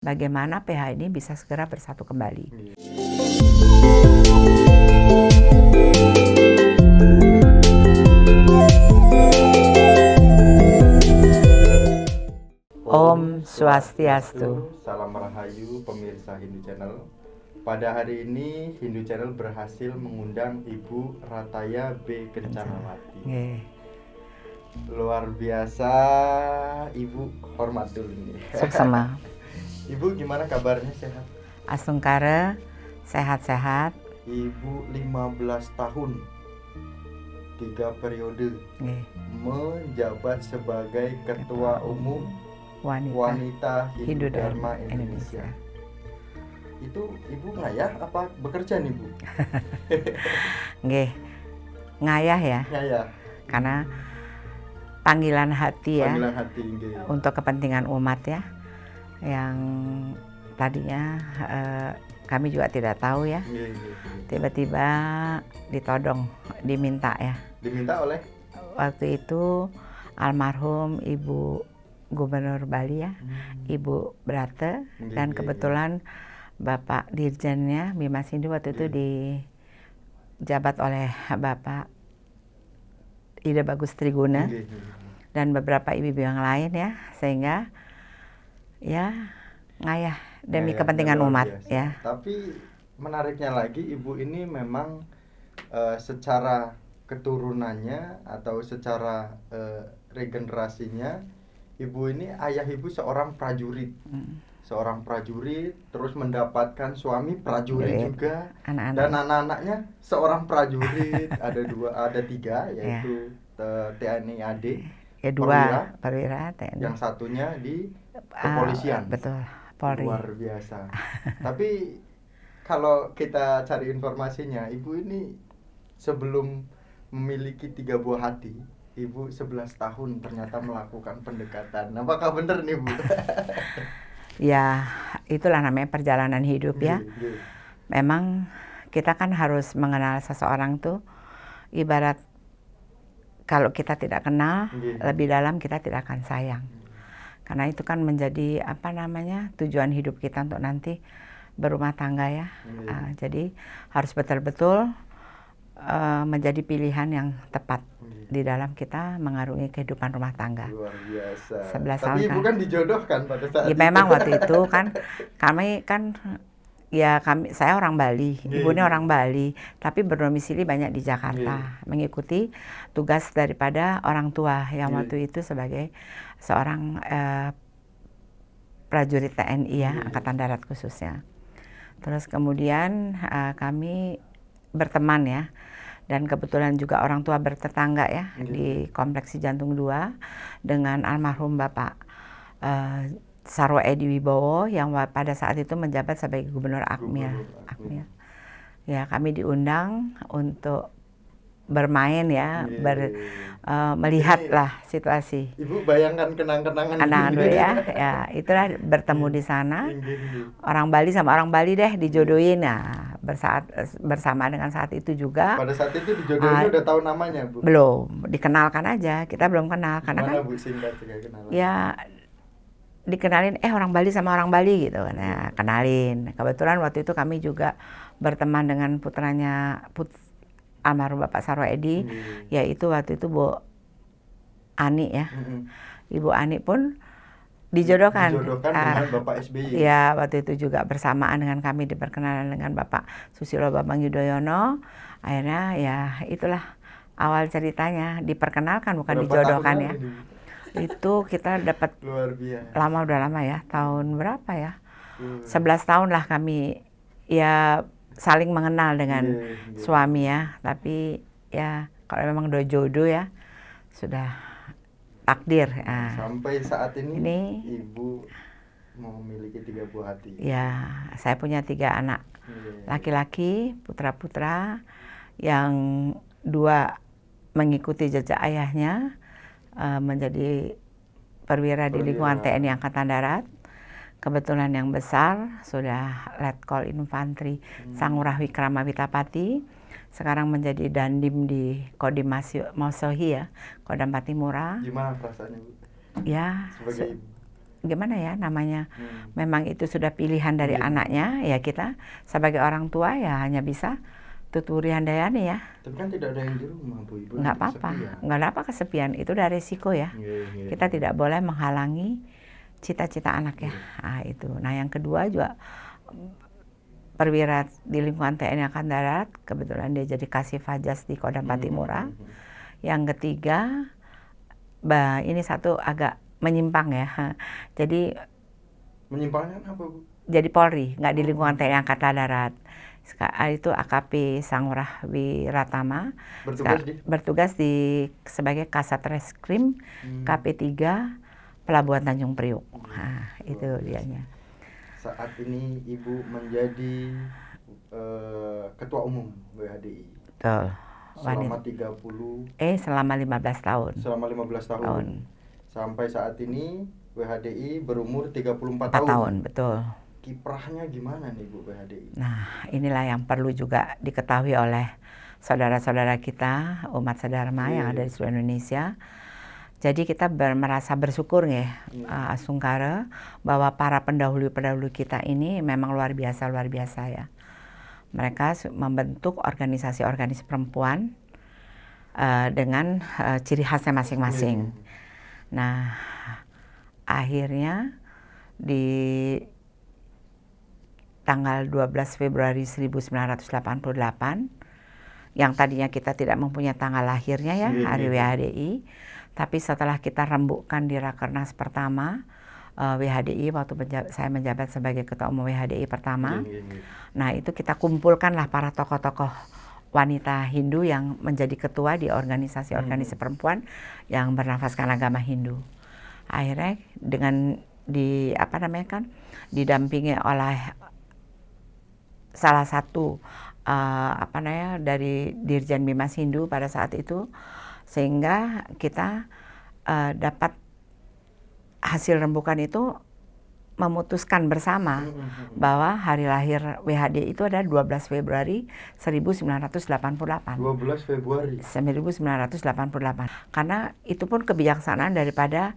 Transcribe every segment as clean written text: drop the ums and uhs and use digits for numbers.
bagaimana PH ini bisa segera bersatu kembali. Om Swastiastu. Salam Rahayu pemirsa Hindu Channel. Pada hari ini Hindu Channel berhasil mengundang Ibu Rataya B. Kencanawati. Luar biasa, Ibu, hormat dulu nih. Suksema. Ibu gimana kabarnya, sehat? Asungkara, sehat-sehat. Ibu 15 tahun 3 periode menjabat sebagai Ketua Umum Wanita Hindu Dharma Indonesia. Itu Ibu ngayah apa bekerja nih, Bu? Ngayah ya. Ngayah. Karena panggilan hati ya. Panggilan hati, untuk kepentingan umat ya. Yang tadinya kami juga tidak tahu ya. Tiba-tiba ditodong, diminta ya. Diminta oleh? Waktu itu almarhum Ibu Gubernur Bali ya, Ibu Brate, dan kebetulan Bapak Dirjennya Bima Sindhu waktu itu dijabat oleh Bapak Ida Bagus Triguna dan beberapa ibu-ibu yang lain ya, sehingga ya ngayah demi kepentingan umat ya. Tapi menariknya lagi, Ibu ini memang secara keturunannya atau secara regenerasinya, Ibu ini ayah Ibu seorang prajurit. Seorang prajurit, terus mendapatkan suami prajurit juga, dan anak-anaknya seorang prajurit. ada tiga, yaitu TNI AD, ya, dua perwira TNI. Yang satunya di kepolisian. Betul, Polri. Luar biasa. Tapi kalau kita cari informasinya, Ibu ini sebelum memiliki 3 buah hati, Ibu 11 tahun ternyata melakukan pendekatan. Apakah benar nih, Bu? Ya, itulah namanya perjalanan hidup ya. Memang kita kan harus mengenal seseorang tuh ibarat kalau kita tidak kenal lebih dalam, kita tidak akan sayang. Karena itu kan menjadi tujuan hidup kita untuk nanti berumah tangga ya. Jadi harus betul-betul menjadi pilihan yang tepat di dalam kita mengarungi kehidupan rumah tangga. Luar biasa. 11 tahun. Tapi Ibu kan dijodohkan pada saat itu. Memang waktu itu kan saya orang Bali, ibunya orang Bali, tapi berdomisili banyak di Jakarta, mengikuti tugas daripada orang tua yang waktu itu sebagai seorang prajurit TNI ya, Angkatan Darat khususnya. Terus kemudian kami berteman ya, dan kebetulan juga orang tua bertetangga ya, di Kompleks Jantung 2 dengan almarhum Bapak Sarwo Edi Wibowo yang pada saat itu menjabat sebagai Gubernur Akmil. Ya, kami diundang untuk bermain ya, melihatlah situasi. Ibu bayangkan kenang-kenangan dulu ya, itulah bertemu di sana. Orang Bali sama orang Bali deh dijodohin ya, bersama dengan saat itu juga. Pada saat itu dijodohin udah tahu namanya, Bu? Belum, dikenalkan aja, kita belum kenal. Karena kan Bu, singkat kenalan? Ya, dikenalin orang Bali sama orang Bali gitu kan ya, kenalin. Kebetulan waktu itu kami juga berteman dengan putranya almarhum Bapak Sarwo Edi, yaitu waktu itu Bu Ani ya. Ibu Ani pun dijodohkan dengan Bapak SBY. Ya, waktu itu juga bersamaan dengan kami diperkenalan dengan Bapak Susilo Bambang Yudhoyono. Akhirnya ya itulah awal ceritanya, diperkenalkan bukan dijodohkan ya. Itu kita dapat udah lama ya, tahun berapa ya? 11 tahun lah kami ya saling mengenal dengan suami ya. Tapi ya kalau memang udah jodoh ya, sudah takdir. Sampai saat ini Ibu memiliki 3 buah hati. Ya, saya punya 3 anak laki-laki, putra-putra, yang 2 mengikuti jejak ayahnya, menjadi perwira di lingkungan TNI Angkatan Darat. Kebetulan yang besar sudah Letkol Infantri Sangurah Wikrama Witapati, sekarang menjadi Dandim di Kodim Mausohi ya, Kodam Patimura. Gimana perasaannya, Bu? Ya, sebagai ibu? gimana ya namanya, memang itu sudah pilihan dari anaknya, ya kita sebagai orang tua ya hanya bisa tuturi handayani ya. Tapi kan tidak ada yang di rumah, Bu. Ibu Nggak apa-apa, nggak ada apa kesepian, itu udah resiko ya. Kita tidak boleh menghalangi cita-cita anak ya. Nah itu. Nah yang kedua juga perwira di lingkungan TNI Angkatan Darat, kebetulan dia jadi Kasih Fajas di Kodam Patimura. Yang ketiga, ini satu agak menyimpang ya. Jadi menyimpangnya apa, Bu? Jadi Polri, nggak di lingkungan TNI Angkatan Darat. Itu AKP Sangurah Wiratama bertugas sebagai Kasat Reskrim KP3 Pelabuhan Tanjung Priuk. Nah, itu dianya. Saat ini Ibu menjadi Ketua Umum WHDI. Betul. Selama 30 selama 15 tahun. Selama 15 tahun. Sampai saat ini WHDI berumur 34 tahun, betul. Kiprahnya gimana nih Bu WHDI? Nah, inilah yang perlu juga diketahui oleh saudara-saudara kita, umat sedharma yang ada di seluruh Indonesia. Jadi kita merasa bersyukur ya, Asungkara, bahwa para pendahulu-pendahulu kita ini memang luar biasa ya. Mereka membentuk organisasi-organisasi perempuan dengan ciri khasnya masing-masing. Nah, akhirnya di tanggal 12 Februari 1988, yang tadinya kita tidak mempunyai tanggal lahirnya ya, hari WHDI, tapi setelah kita rembukkan di Rakernas pertama, WHDI waktu saya menjabat sebagai Ketua Umum WHDI pertama, nah itu kita kumpulkanlah para tokoh-tokoh wanita Hindu yang menjadi ketua di organisasi-organisasi perempuan yang bernafaskan agama Hindu. Akhirnya dengan didampingi oleh salah satu dari Dirjen Bimas Hindu pada saat itu, sehingga kita dapat hasil rembukan itu memutuskan bersama bahwa hari lahir WHDI itu adalah 12 Februari 1988. 12 Februari 1988. Karena itu pun kebijaksanaan daripada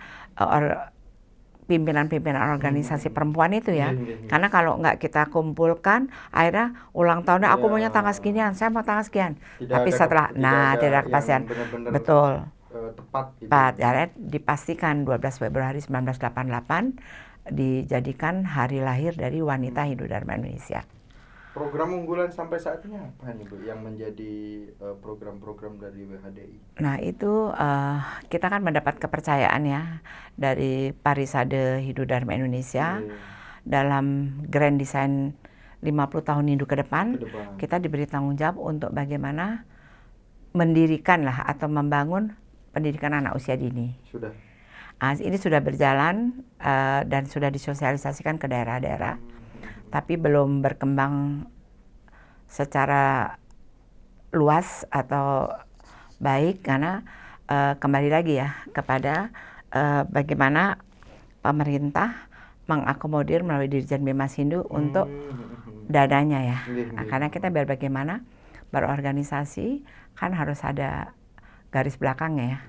pimpinan-pimpinan organisasi perempuan itu ya. Karena kalau nggak kita kumpulkan, akhirnya ulang tahunnya aku maunya tanggal seginian, saya mau tanggal sekian. Tapi setelah, tidak kepastian. Betul. Tepat. Ya, dipastikan 12 Februari 1988 dijadikan hari lahir dari wanita Hindu Dharma Indonesia. Program unggulan sampai saat ini apa nih Bu yang menjadi program-program dari WHDI? Nah itu kita kan mendapat kepercayaan ya dari Parisade Hindu Dharma Indonesia dalam Grand Design 50 tahun Hindu ke depan. Kita diberi tanggung jawab untuk bagaimana mendirikan lah atau membangun pendidikan anak usia dini. Sudah. Ini sudah berjalan dan sudah disosialisasikan ke daerah-daerah. Tapi belum berkembang secara luas atau baik karena kembali lagi ya kepada bagaimana pemerintah mengakomodir melalui Dirjen Bimas Hindu untuk dananya ya. Karena kita biar bagaimana berorganisasi kan harus ada garis belakangnya ya.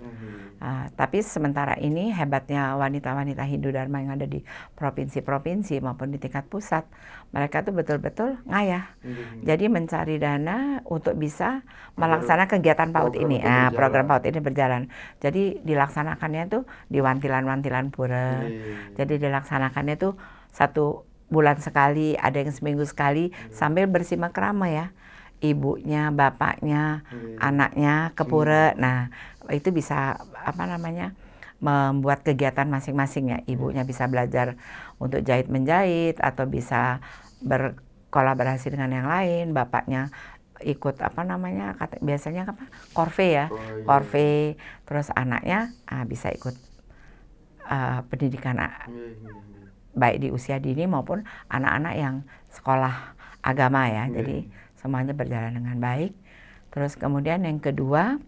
Tapi sementara ini hebatnya wanita-wanita Hindu Dharma yang ada di provinsi-provinsi maupun di tingkat pusat, mereka tuh betul-betul ngayah. Jadi mencari dana untuk bisa melaksanakan kegiatan PAUD ini. Program PAUD ini berjalan. Jadi dilaksanakannya tuh di wantilan-wantilan pura. Jadi dilaksanakannya tuh 1 bulan sekali, ada yang seminggu sekali, sambil bersimak-krama ya. Ibunya, bapaknya, anaknya ke pura. Nah, itu bisa membuat kegiatan masing-masing ya. Ibunya bisa belajar untuk jahit menjahit atau bisa berkolaborasi dengan yang lain. Bapaknya ikut biasanya korve ya, korve. Terus anaknya bisa ikut pendidikan baik di usia dini maupun anak-anak yang sekolah agama ya. Jadi semuanya berjalan dengan baik. Terus kemudian yang kedua,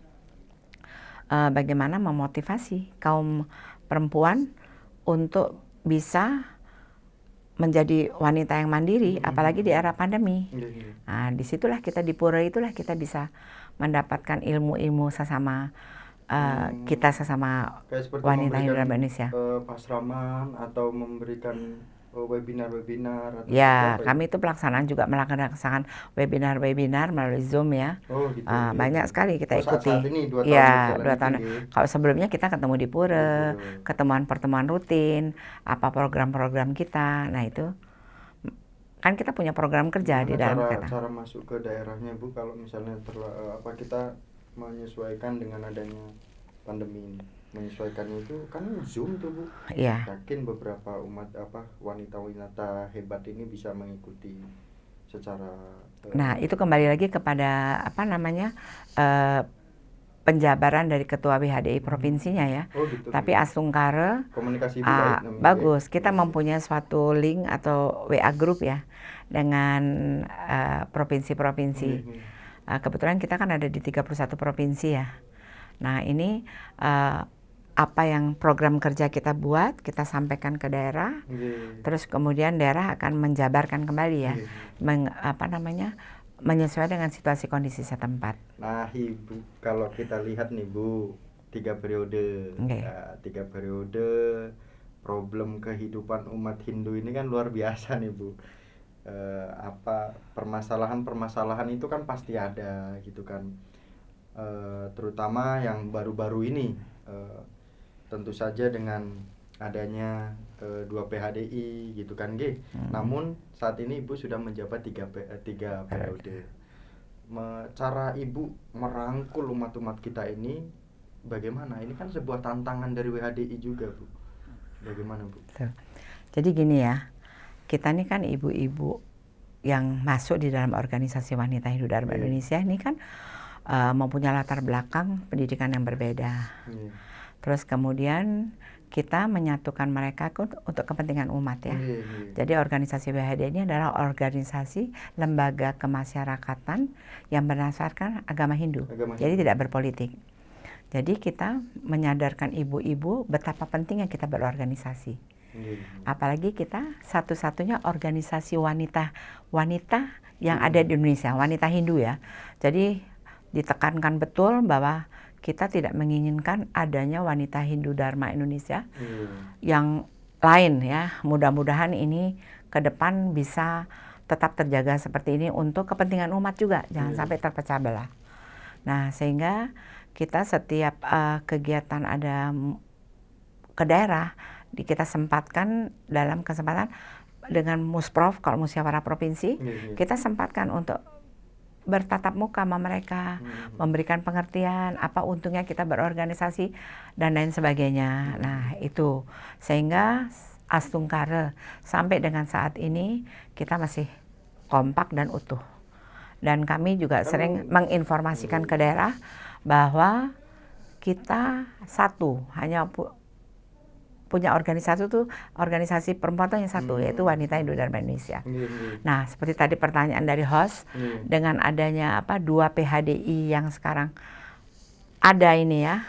bagaimana memotivasi kaum perempuan untuk bisa menjadi wanita yang mandiri, apalagi di era pandemi. Nah, disitulah kita di pura itulah kita bisa mendapatkan ilmu-ilmu sesama kita sesama Kayak seperti wanita Hindu memberikan Dharma Indonesia. pasraman atau memberikan webinar-webinar atau seperti Ya, apa ya? kami itu pelaksanaan juga melaksanakan webinar-webinar melalui Zoom ya. Oh gitu. Banyak sekali kita saat ikuti. ini 2 tahun Ya, berjalan 2 itu tahun. nggih. Kalau sebelumnya kita ketemu di Di pura, Pura. pertemuan rutin, apa program-program kita. Nah itu kan kita punya program kerja di Gimana dalam cara kita. cara masuk ke daerahnya Bu kalau misalnya apa kita menyesuaikan dengan adanya pandemi ini? Menyesuaikannya itu kan Zoom tuh Bu. Iya. Yakin beberapa wanita-wanita hebat ini bisa mengikuti secara Nah, itu kembali lagi kepada eh, penjabaran dari ketua WHDI provinsinya ya. Oh gitu. Tapi Astungkare komunikasi Ibu baik namanya. bagus. Kita mempunyai suatu link atau WA group ya dengan provinsi-provinsi. Kebetulan kita kan ada di 31 provinsi ya. Nah, ini apa yang program kerja kita buat, kita sampaikan ke daerah. Terus kemudian daerah akan menjabarkan kembali ya. Menyesuaikan dengan situasi kondisi setempat. Nah Ibu, kalau kita lihat nih Bu, 3 periode. Okay. 3 periode problem kehidupan umat Hindu ini kan luar biasa nih Bu. Permasalahan-permasalahan itu kan pasti ada gitu kan. Terutama yang baru-baru ini, tentu saja dengan adanya 2 PHDI gitu kan G. Namun saat ini Ibu sudah menjabat 3 periode. Cara Ibu merangkul umat-umat kita ini bagaimana? Ini kan sebuah tantangan dari WHDI juga Bu. Bagaimana Bu? Jadi gini ya, kita ini kan ibu-ibu yang masuk di dalam organisasi wanita Hindu Dharma Indonesia ini kan mempunyai latar belakang pendidikan yang berbeda. Terus kemudian kita menyatukan mereka untuk kepentingan umat ya. Jadi organisasi WHDI ini adalah organisasi lembaga kemasyarakatan yang berdasarkan agama Hindu. Jadi tidak berpolitik. Jadi kita menyadarkan ibu-ibu betapa pentingnya kita berorganisasi. Apalagi kita satu-satunya organisasi wanita yang ada di Indonesia, wanita Hindu ya. Jadi ditekankan betul bahwa kita tidak menginginkan adanya wanita Hindu Dharma Indonesia yang lain ya. Mudah-mudahan ini ke depan bisa tetap terjaga seperti ini untuk kepentingan umat juga, jangan sampai terpecah belah. Nah, sehingga kita setiap kegiatan ada ke daerah, kita sempatkan dalam kesempatan dengan Musprov, kalau musyawarah provinsi, kita sempatkan untuk bertatap muka sama mereka, memberikan pengertian apa untungnya kita berorganisasi dan lain sebagainya. Nah itu sehingga Astungkare sampai dengan saat ini kita masih kompak dan utuh. Dan kami juga sering menginformasikan ke daerah bahwa kita hanya punya organisasi itu organisasi perempuan yang satu, yaitu Wanita Hindu Dharma Indonesia. Nah, seperti tadi pertanyaan dari host, dengan adanya 2 PHDI yang sekarang ada ini ya.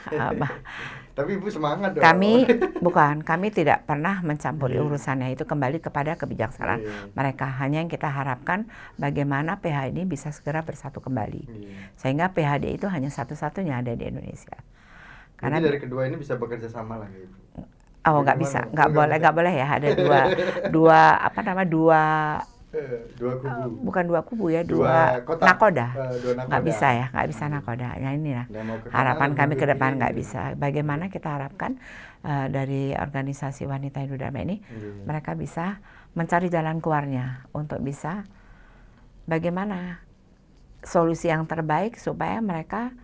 Tapi Ibu semangat dong. Kami tidak pernah mencampuri urusannya, itu kembali kepada kebijaksanaan mereka. Hanya yang kita harapkan bagaimana PHDI ini bisa segera bersatu kembali. Sehingga PHDI itu hanya satu-satunya ada di Indonesia. Karena dari kedua ini bisa bekerja sama lah Ibu. Oh, nggak bisa, nggak boleh ya. Ada dua kubu. Bukan 2 kubu ya, 2 nakoda. Nggak bisa ya, nggak bisa nakoda. Ya ini lah. Harapan kami ke depan nggak bisa. Bagaimana kita harapkan dari organisasi Wanita Hindu Dharma ini, mereka bisa mencari jalan keluarnya untuk bisa bagaimana solusi yang terbaik supaya mereka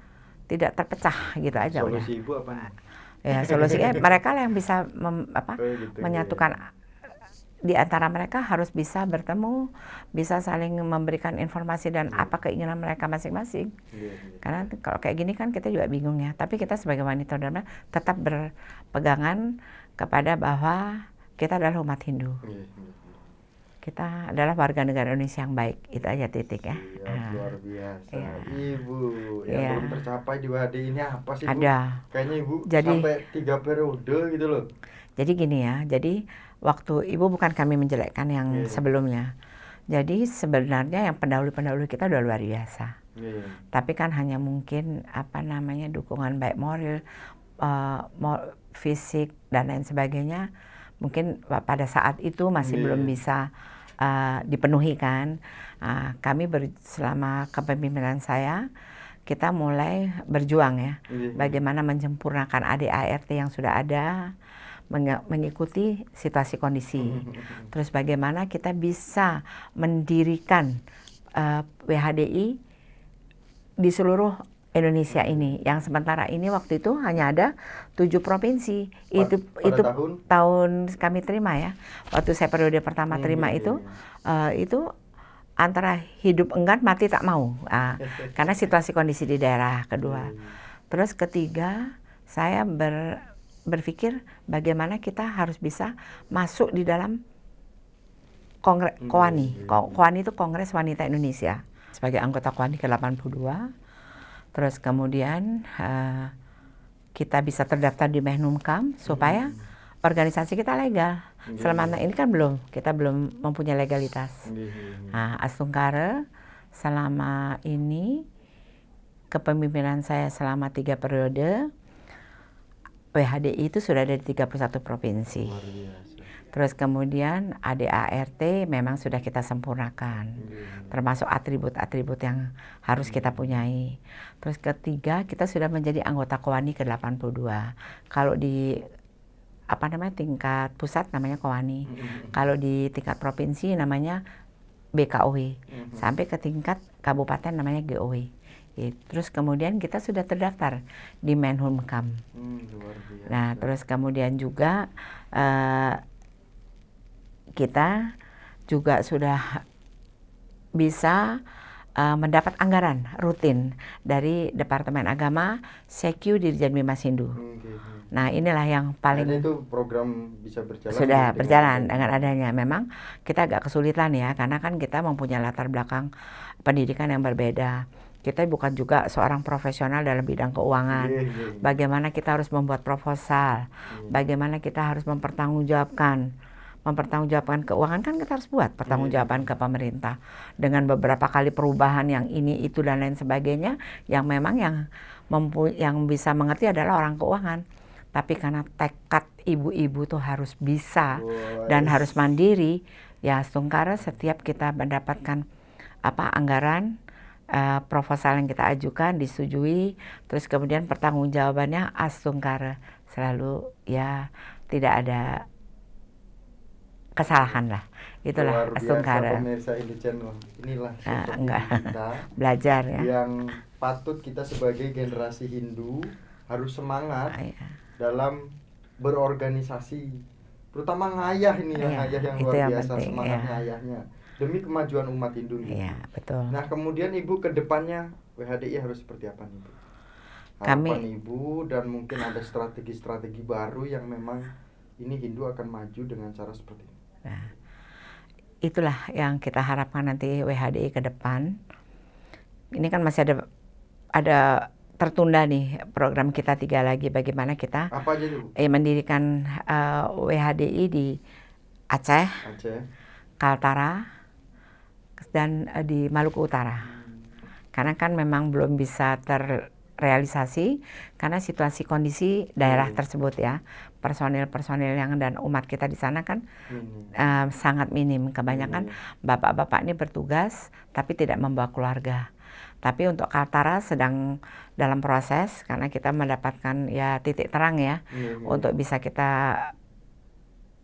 tidak terpecah gitu aja. Solusi Ibu apa nih? Ya, solusinya mereka lah yang bisa menyatukan di antara mereka, harus bisa bertemu, bisa saling memberikan informasi dan apa keinginan mereka masing-masing. Karena kalau kayak gini kan kita juga bingung ya. Tapi kita sebagai wanita Dharma tetap berpegangan kepada bahwa kita adalah umat Hindu. Kita adalah warga negara Indonesia yang baik, itu aja titik ya. Luar biasa. Ibu, yang belum tercapai di WHDI ini apa sih Bu? Ada. Kayaknya Ibu sampai 3 periode gitu loh. Jadi gini ya, jadi waktu Ibu bukan kami menjelekkan yang sebelumnya. Jadi sebenarnya yang pendahulu-pendahulu kita udah luar biasa. Tapi kan hanya mungkin dukungan baik moral, fisik dan lain sebagainya mungkin pada saat itu masih belum bisa dipenuhi kan. Kami selama kepemimpinan saya kita mulai berjuang ya, bagaimana menyempurnakan ADART yang sudah ada, mengikuti situasi kondisi. Terus bagaimana kita bisa mendirikan WHDI di seluruh Indonesia ini, yang sementara ini waktu itu hanya ada 7 provinsi. Itu tahun kami terima ya, waktu saya periode pertama terima itu antara hidup enggan mati tak mau, karena situasi kondisi di daerah kedua. Terus ketiga saya berpikir bagaimana kita harus bisa masuk di dalam KOWANI. KOWANI itu Kongres Wanita Indonesia, sebagai anggota KOWANI ke-82. Terus kemudian kita bisa terdaftar di Menhumkam supaya organisasi kita legal. Selama ini kan kita belum mempunyai legalitas. Astungkara selama ini kepemimpinan saya selama 3 periode, WHDI itu sudah ada di 31 provinsi. Terus kemudian ADART memang sudah kita sempurnakan, termasuk atribut-atribut yang harus kita punyai. Terus ketiga, kita sudah menjadi anggota KOWANI ke-82. Kalau di tingkat pusat namanya KOWANI, kalau di tingkat provinsi namanya BKOW, sampai ke tingkat kabupaten namanya GOW. Terus kemudian kita sudah terdaftar di Menhumkam. Nah, terus kemudian juga kita juga sudah bisa mendapat anggaran rutin dari Departemen Agama, Sekyu Dirjen Bimas Hindu. Nah, inilah yang paling itu program bisa berjalan. Sudah berjalan dengan adanya. Memang kita agak kesulitan ya, karena kan kita mempunyai latar belakang pendidikan yang berbeda. Kita bukan juga seorang profesional dalam bidang keuangan. Bagaimana kita harus membuat proposal, bagaimana kita harus mempertanggungjawabkan keuangan, kan kita harus buat pertanggungjawaban ke pemerintah dengan beberapa kali perubahan yang ini itu dan lain sebagainya, yang memang yang bisa mengerti adalah orang keuangan. Tapi karena tekad ibu-ibu tuh harus bisa dan harus mandiri, ya Astungkara setiap kita mendapatkan anggaran, proposal yang kita ajukan disetujui, terus kemudian pertanggungjawabannya Astungkara selalu, ya tidak ada kesalahan lah. Itulah Astungkara. Pemirsa Hindu Channel, inilah kita belajar ya, yang patut kita sebagai generasi Hindu harus semangat dalam berorganisasi, terutama ngayah ini ngayah yang luar biasa, semangat ngayahnya demi kemajuan umat Hindu. Betul. Nah, kemudian Ibu ke depannya WHDI harus seperti apa nih, Bu? Harapan Ibu, dan mungkin ada strategi-strategi baru yang memang ini Hindu akan maju dengan cara seperti ini. Nah, itulah yang kita harapkan nanti WHDI ke depan. Ini kan masih ada tertunda nih program kita 3 lagi, bagaimana kita mendirikan WHDI di Aceh, Kaltara, dan di Maluku Utara. Karena kan memang belum bisa terrealisasi karena situasi kondisi daerah tersebut ya. Personil yang dan umat kita di sana kan sangat minim. Kebanyakan bapak-bapak ini bertugas tapi tidak membawa keluarga. Tapi untuk Kaltara sedang dalam proses, karena kita mendapatkan ya titik terang ya untuk bisa kita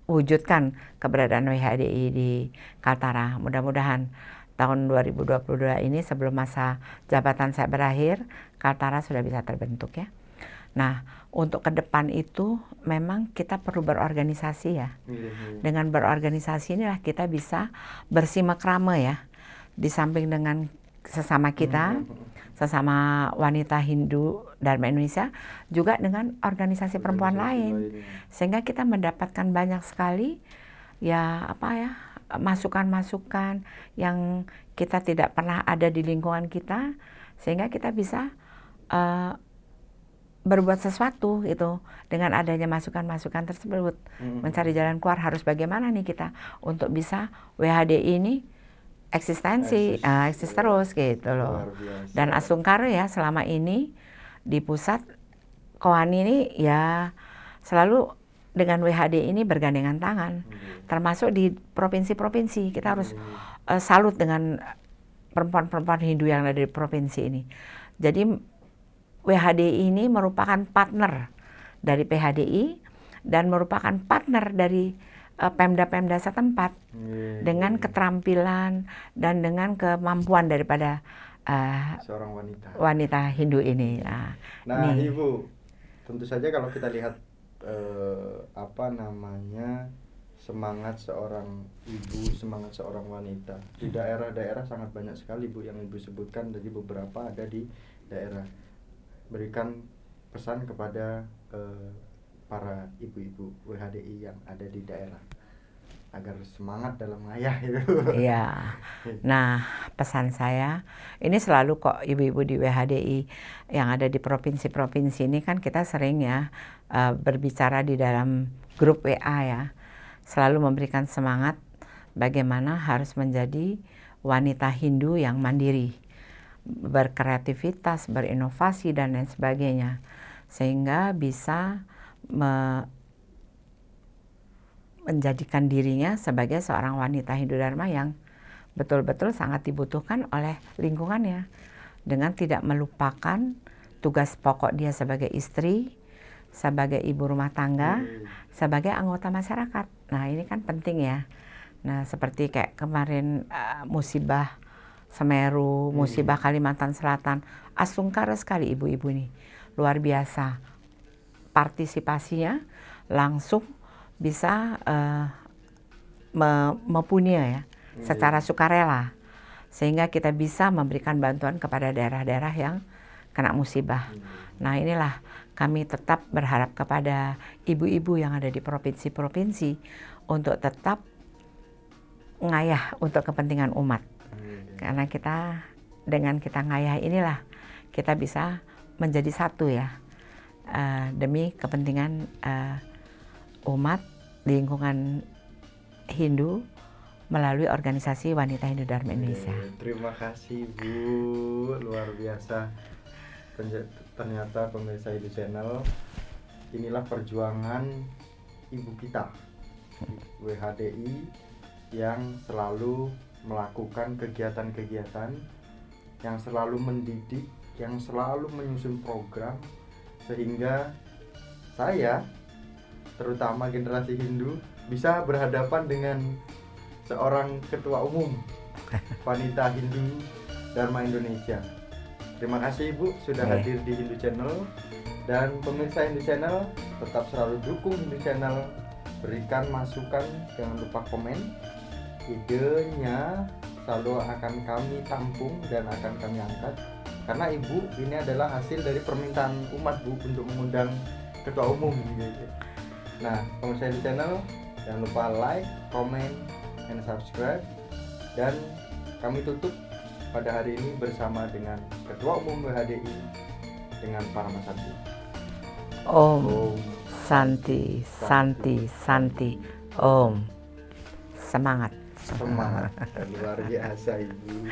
wujudkan keberadaan WHDI di Kaltara. Mudah-mudahan tahun 2022 ini sebelum masa jabatan saya berakhir, Kaltara sudah bisa terbentuk ya. Nah, untuk ke depan itu memang kita perlu berorganisasi ya. Dengan berorganisasi inilah kita bisa bersimakrama ya. Di samping dengan sesama kita, sesama wanita Hindu Dharma Indonesia, juga dengan organisasi perempuan lain. Sehingga kita mendapatkan banyak sekali ya masukan-masukan yang kita tidak pernah ada di lingkungan kita, sehingga kita bisa berbuat sesuatu itu dengan adanya masukan-masukan tersebut, mencari jalan keluar harus bagaimana nih kita untuk bisa WHDI ini eksistensi, eksis terus gitu loh. Dan Asungkar ya selama ini di pusat Koani ini ya selalu dengan WHD ini bergandengan tangan, termasuk di provinsi-provinsi. Kita harus salut dengan perempuan-perempuan Hindu yang ada di provinsi ini. Jadi WHD ini merupakan partner dari PHDI dan merupakan partner dari Pemda-Pemda setempat dengan keterampilan dan dengan kemampuan daripada seorang wanita Hindu ini. Nah, Ibu, tentu saja kalau kita lihat semangat seorang ibu, semangat seorang wanita di daerah-daerah sangat banyak sekali, Bu, yang Ibu sebutkan. Jadi beberapa ada di daerah. Berikan pesan kepada para ibu-ibu WHDI yang ada di daerah agar semangat dalam ngayah itu. Iya. Nah, pesan saya ini selalu kok ibu-ibu di WHDI yang ada di provinsi-provinsi ini kan kita sering ya berbicara di dalam grup WA ya. Selalu memberikan semangat bagaimana harus menjadi wanita Hindu yang mandiri, berkreativitas, berinovasi dan lain sebagainya, sehingga bisa menjadikan dirinya sebagai seorang wanita Hindu Dharma yang betul-betul sangat dibutuhkan oleh lingkungannya, dengan tidak melupakan tugas pokok dia sebagai istri, sebagai ibu rumah tangga, sebagai anggota masyarakat. Nah, ini kan penting ya. Nah, seperti kayak kemarin musibah Semeru, musibah Kalimantan Selatan, Asungkar sekali ibu-ibu ini, luar biasa partisipasinya, langsung bisa mempunyai ya secara sukarela, sehingga kita bisa memberikan bantuan kepada daerah-daerah yang kena musibah. Nah, inilah kami tetap berharap kepada ibu-ibu yang ada di provinsi-provinsi untuk tetap ngayah untuk kepentingan umat. Karena kita dengan kita ngayah inilah kita bisa menjadi satu ya, demi kepentingan umat lingkungan Hindu melalui organisasi Wanita Hindu Dharma Indonesia. Terima kasih, Bu, luar biasa. Ternyata pemirsa Hindu Channel, inilah perjuangan ibu kita WHDI yang selalu melakukan kegiatan-kegiatan, yang selalu mendidik, yang selalu menyusun program, sehingga saya, terutama generasi Hindu, bisa berhadapan dengan seorang ketua umum wanita Hindu Dharma Indonesia. Terima kasih, Ibu, sudah hadir di Hindu Channel. Dan pemirsa Hindu Channel, tetap selalu dukung Hindu Channel, berikan masukan, jangan lupa komen. Idenya selalu akan kami tampung dan akan kami angkat, karena Ibu ini adalah hasil dari permintaan umat, Bu, untuk mengundang ketua umum gitu. Nah, pemirsa Hindu Channel, jangan lupa like, comment, and subscribe. Dan kami tutup pada hari ini bersama dengan Ketua Umum WHDI dengan Parama Santi. Om Santi, Santi, Santi, Om. Semangat. Semangat, luar biasa, Ibu.